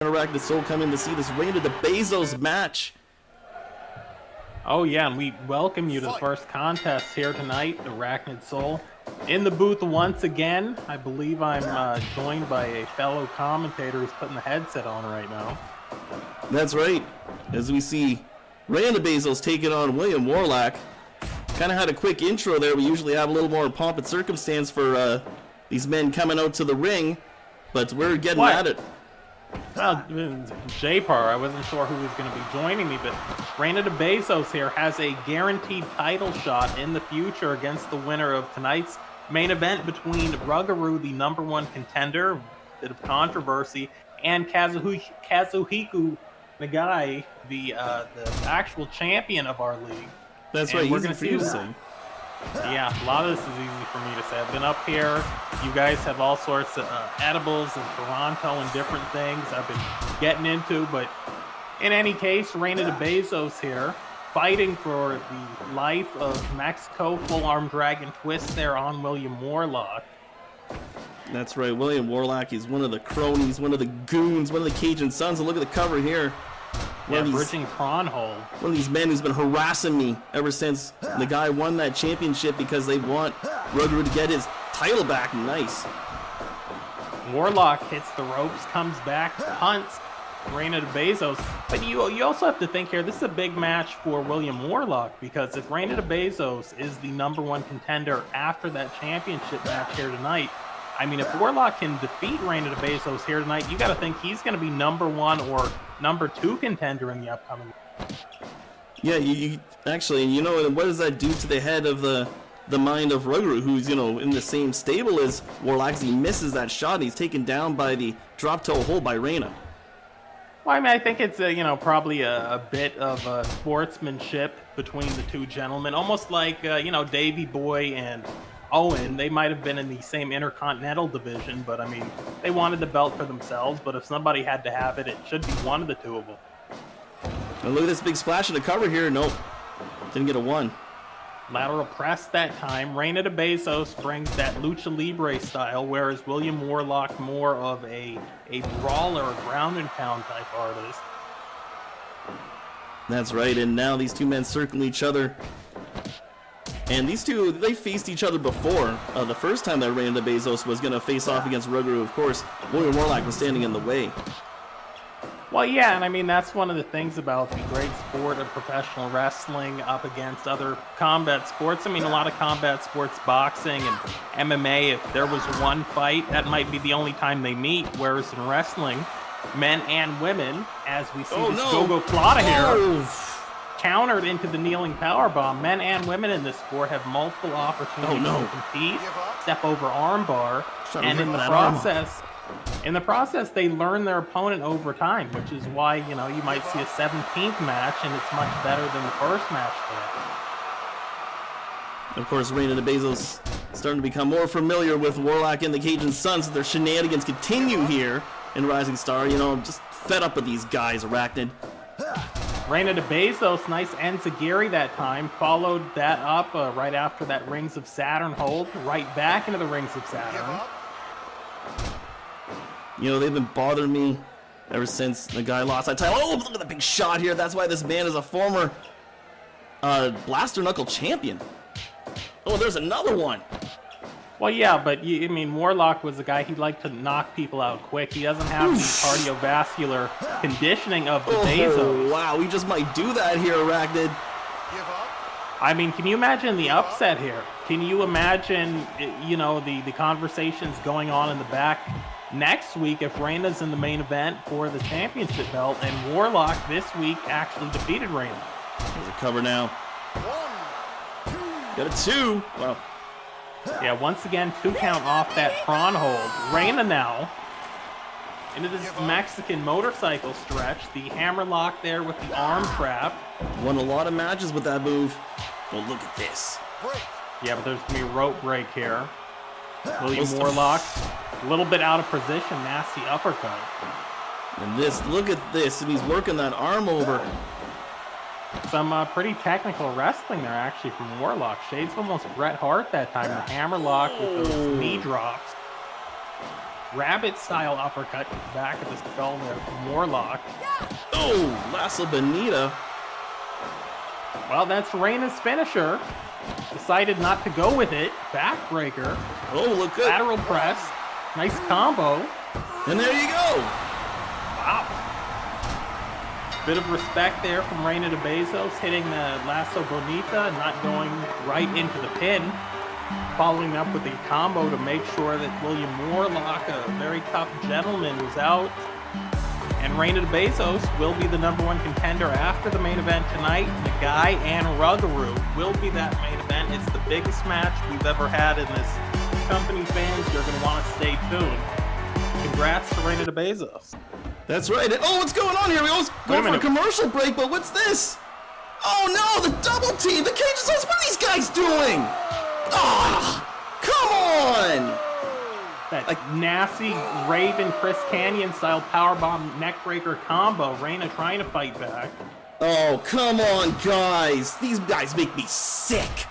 Arachnid Soul coming to see this Reina de Bezos match. Oh yeah, and we welcome you to the first contest here tonight, Arachnid Soul. In the booth once again, I believe I'm joined by a fellow commentator who's putting the headset on right now. That's right. As we see Reina de Bezos taking on William Worlak. Kind of had a quick intro there. We usually have a little more pomp and circumstance for these men coming out to the ring, but we're getting at it. Well, J-Par, I wasn't sure who was going to be joining me, but Reina de Bezos here has a guaranteed title shot in the future against the winner of tonight's main event between Rougarou, the #1 contender, bit of controversy, and Kazuhiko Nagai, the actual champion of our league. That's right. We're going to see you say. Yeah, a lot of this is easy for me to say. I've been up here. You guys have all sorts of edibles in Toronto and different things I've been getting into. But in any case, Reina de Bezos here, fighting for the life of Mexico. Full arm dragon twist there on William Worlak. That's right. William Worlak is one of the cronies, one of the goons, one of the Cajun Sons. And look at the cover here. Bridging prawn hold. One of these men who's been harassing me ever since the guy won that championship because they want Rougarou to get his title back. Nice. Worlak hits the ropes, comes back, punts Reina de Bezos. But you also have to think here, this is a big match for William Worlak, because if Reina de Bezos is the #1 contender after that championship match here tonight, I mean, if Worlak can defeat Reina de Bezos here tonight, you got to think he's going to be #1 or #2 contender in the upcoming. Yeah, you actually, and you know what does that do to the head of the mind of Rougarou, who's in the same stable as Worlak? He misses that shot and he's taken down by the drop toe hold by Reina. Well, I mean, I think it's probably a bit of sportsmanship between the two gentlemen, almost like Davey Boy and Owen. They might have been in the same Intercontinental division, but I mean, they wanted the belt for themselves, but if somebody had to have it, it should be one of the two of them. And look at this big splash in the cover here. Nope, didn't get a 1. Lateral press that time. Reina de Bezos brings that lucha libre style, whereas William Worlak more of a brawler, ground and pound type artist. That's right, and now these two men circle each other. And these two, they faced each other before. The first time that Reina de Bezos was going to face off against Rougarou, of course, William Worlak was standing in the way. Well, yeah, and I mean, that's one of the things about the great sport of professional wrestling up against other combat sports. I mean, a lot of combat sports, boxing and MMA, if there was one fight, that might be the only time they meet, whereas in wrestling, men and women, as we see Gogo Plata here, countered into the kneeling powerbomb. Men and women in this sport have multiple opportunities to compete, step over armbar, and in the process, they learn their opponent over time, which is why you might see a 17th match, and it's much better than the first match there. Of course, Reina de Bezos starting to become more familiar with Worlak and the Cajun Sons. So their shenanigans continue here in Rising Star. I'm just fed up with these guys, Arachnid. Reina de Bezos, nice enziguri that time, followed that up right after that Rings of Saturn hold, right back into the Rings of Saturn. They've been bothering me ever since the guy lost that title. Oh, look at the big shot here. That's why this man is a former Blaster Knuckle champion. Oh, there's another one. Well, yeah, but Worlak was a guy, he liked to knock people out quick. He doesn't have the cardiovascular conditioning of the Bezos. Wow, we just might do that here, Arachnid. I mean, can you imagine the upset here? Can you imagine, the conversations going on in the back next week if Reina's in the main event for the championship belt and Worlak this week actually defeated Reina? There's a cover now. 1, 2. Got a 2. Wow. Yeah, once again, 2 count off that prawn hold. Reina now into this Mexican motorcycle stretch. The hammerlock there with the arm trap. Won a lot of matches with that move. Well, look at this. Yeah, but there's going to be a rope break here. William Worlak, a little bit out of position, nasty uppercut. And look at this, and he's working that arm over. Some pretty technical wrestling there, actually, from Worlak. Shades of almost Bret Hart that time. The hammerlock with those knee drops. rabbit-style uppercut to the back of the skull there from Worlak. Oh, lasso bonita. Well, that's Reina's finisher. Decided not to go with it. Backbreaker. Oh, look good. Lateral press. Nice combo. And there you go. Wow. Bit of respect there from Reina de Bezos, hitting the lasso bonita, not going right into the pin. Following up with the combo to make sure that William Worlak, a very tough gentleman, was out. And Reina de Bezos will be the #1 contender after the main event tonight. Nagai and Ruggaru will be that main event. It's the biggest match we've ever had in this company. Fans, you're going to want to stay tuned. Congrats to Reina de Bezos. That's right. Oh, what's going on here? We always go for a commercial break, but what's this? Oh no, the double team! The Cage Assaults! What are these guys doing? Ah, come on! That nasty Raven Chris Canyon style powerbomb neckbreaker combo. Reina trying to fight back. Oh, come on, guys. These guys make me sick.